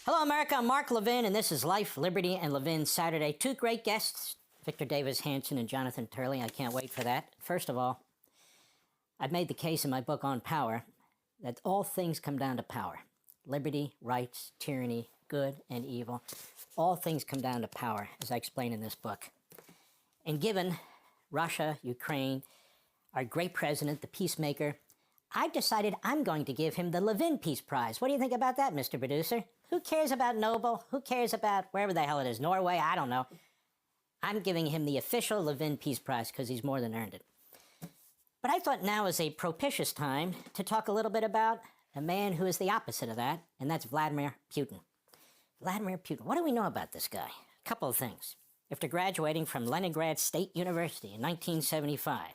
Hello, America. I'm Mark Levin, and this is Life, Liberty, and Levin Saturday. Two great guests, Victor Davis Hanson and Jonathan Turley. I can't wait for that. First of all, I've made the case in my book on power that all things come down to power. Liberty, rights, tyranny, good and evil. All things come down to power, as I explain in this book. And given Russia, Ukraine, our great president, the peacemaker, I've decided I'm going to give him the Levin Peace Prize. What do you think about that, Mr. Producer? Who cares about Nobel? Who cares about wherever the hell it is? Norway? I don't know. I'm giving him the official Levin Peace Prize because he's more than earned it. But I thought now is a propitious time to talk a little bit about a man who is the opposite of that, and that's Vladimir Putin. Vladimir Putin. What do we know about this guy? A couple of things. After graduating from Leningrad State University in 1975,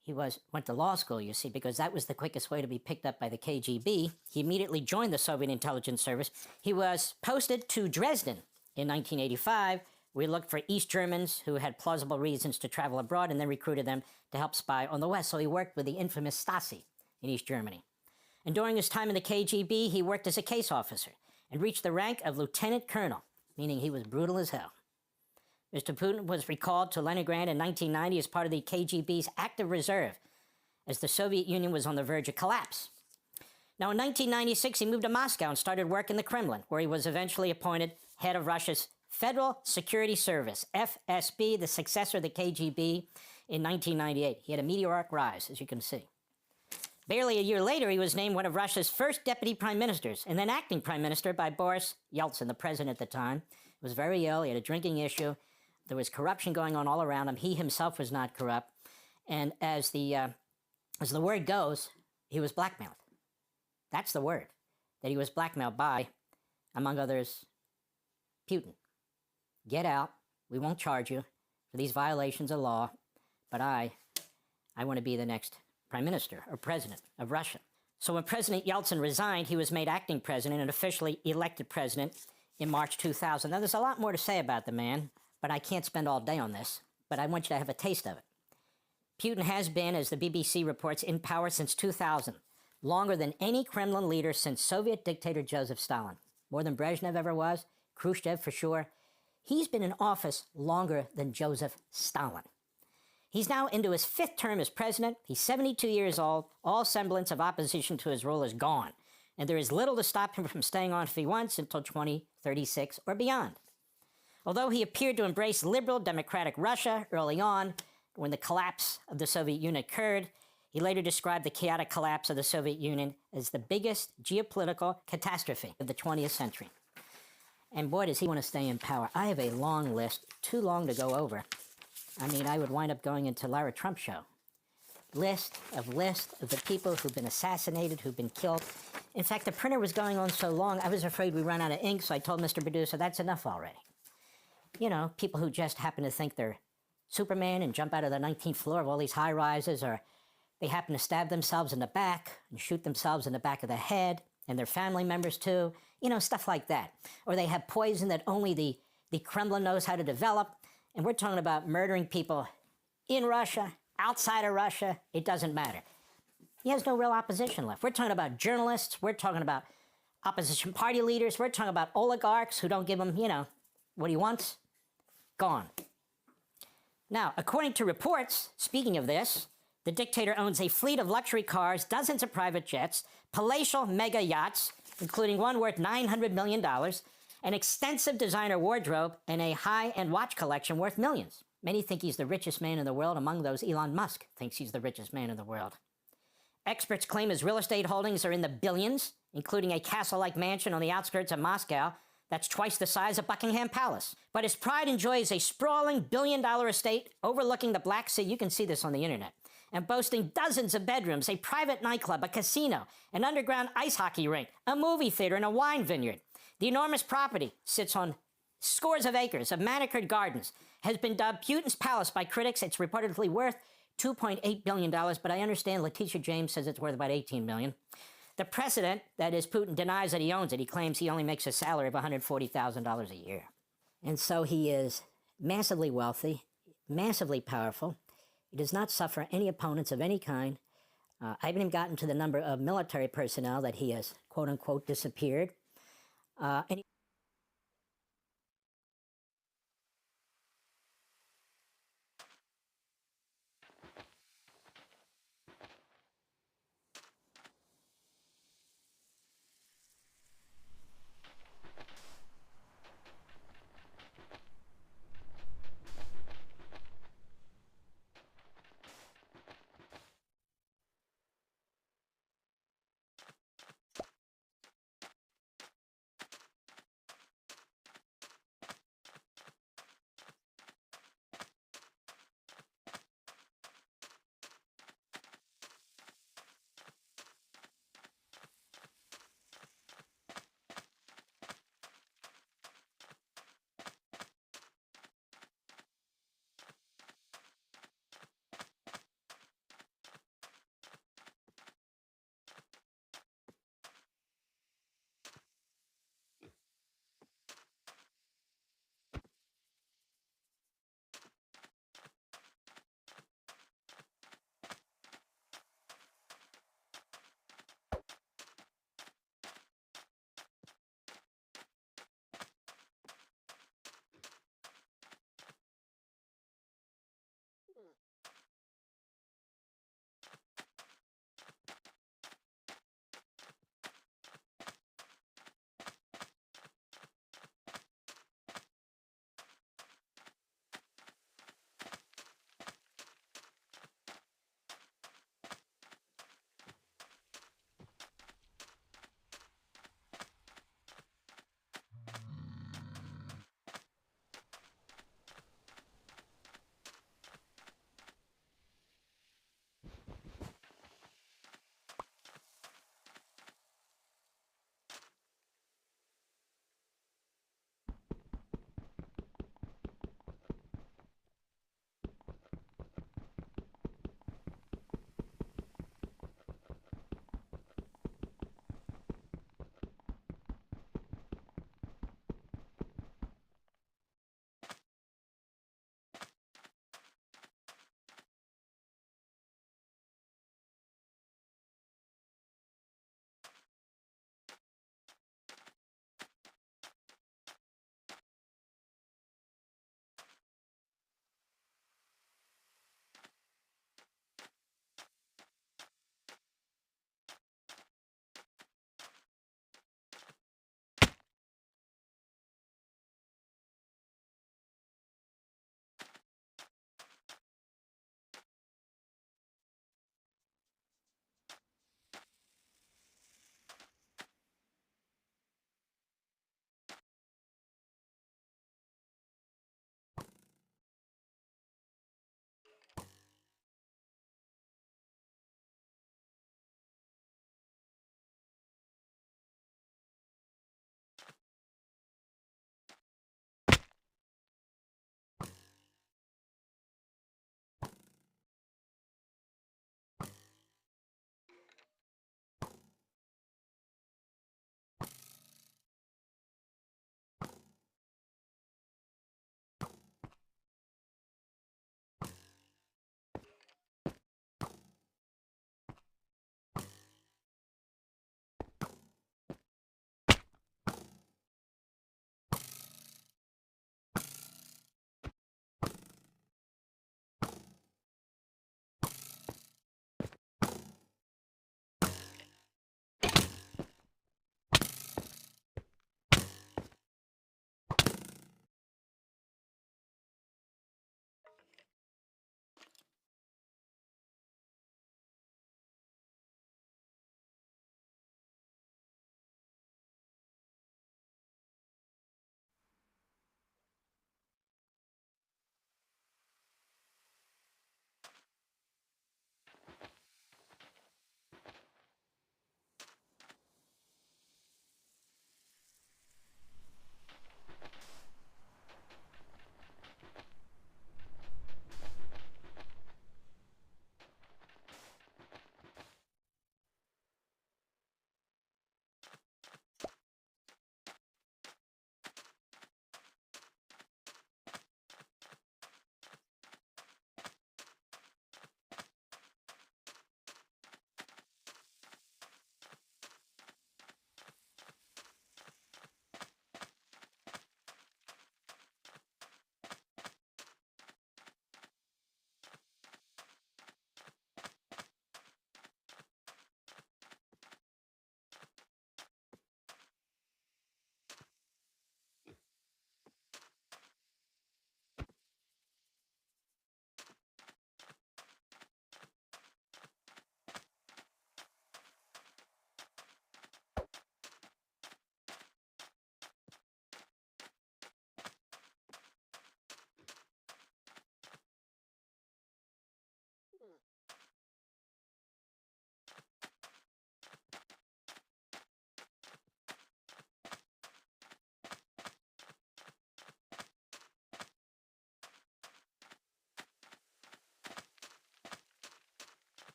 he went to law school, you see, because that was the quickest way to be picked up by the KGB. He immediately joined the Soviet intelligence service. He was posted to Dresden in 1985. We looked for East Germans who had plausible reasons to travel abroad and then recruited them to help spy on the West. So he worked with the infamous Stasi in East Germany. And during his time in the KGB, he worked as a case officer and reached the rank of lieutenant colonel, meaning he was brutal as hell. Mr. Putin was recalled to Leningrad in 1990 as part of the KGB's active reserve, as the Soviet Union was on the verge of collapse. Now, in 1996, he moved to Moscow and started work in the Kremlin, where he was eventually appointed head of Russia's Federal Security Service, FSB, the successor of the KGB, in 1998. He had a meteoric rise, as you can see. Barely a year later, he was named one of Russia's first deputy prime ministers, and then acting prime minister by Boris Yeltsin, the president at the time. He was very ill. He had a drinking issue. There was corruption going on all around him. He himself was not corrupt. And as the word goes, he was blackmailed. That's the word, that he was blackmailed by, among others, Putin. Get out. We won't charge you for these violations of law, but I want to be the next prime minister or president of Russia. So when President Yeltsin resigned, he was made acting president and officially elected president in March 2000. Now, there's a lot more to say about the man, but I can't spend all day on this, but I want you to have a taste of it. Putin has been, as the BBC reports, in power since 2000, longer than any Kremlin leader since Soviet dictator Joseph Stalin. More than Brezhnev ever was, Khrushchev for sure. He's been in office longer than Joseph Stalin. He's now into his fifth term as president. He's 72 years old. All semblance of opposition to his rule is gone, and there is little to stop him from staying on if he wants until 2036 or beyond. Although he appeared to embrace liberal democratic Russia early on, when the collapse of the Soviet Union occurred, he later described the chaotic collapse of the Soviet Union as the biggest geopolitical catastrophe of the 20th century. And boy, does he want to stay in power. I have a long list, too long to go over. I mean, I would wind up going into Lara Trump show. List of the people who've been assassinated, who've been killed. In fact, the printer was going on so long, I was afraid we'd run out of ink, so I told Mr. Producer, that's enough already. You know, people who just happen to think they're Superman and jump out of the 19th floor of all these high-rises, or they happen to stab themselves in the back and shoot themselves in the back of the head, and their family members too, you know, stuff like that. Or they have poison that only the Kremlin knows how to develop, and we're talking about murdering people in Russia, outside of Russia, it doesn't matter. He has no real opposition left. We're talking about journalists, we're talking about opposition party leaders, we're talking about oligarchs who don't give him, you know, what he wants. Gone. Now, according to reports, speaking of this, the dictator owns a fleet of luxury cars, dozens of private jets, palatial mega yachts, including one worth $900 million, an extensive designer wardrobe, and a high-end watch collection worth millions. Many think he's the richest man in the world. Among those, Elon Musk thinks he's the richest man in the world. Experts claim his real estate holdings are in the billions, including a castle-like mansion on the outskirts of Moscow that's twice the size of Buckingham Palace. But his pride enjoys a sprawling billion-dollar estate overlooking the Black Sea. You can see this on the internet. And boasting dozens of bedrooms, a private nightclub, a casino, an underground ice hockey rink, a movie theater, and a wine vineyard. The enormous property sits on scores of acres of manicured gardens, has been dubbed Putin's Palace by critics. It's reportedly worth $2.8 billion, but I understand Letitia James says it's worth about $18 million. The president, that is Putin, denies that he owns it. He claims he only makes a salary of $140,000 a year. And so he is massively wealthy, massively powerful. He does not suffer any opponents of any kind. I haven't even gotten to the number of military personnel that he has, quote-unquote, disappeared. Any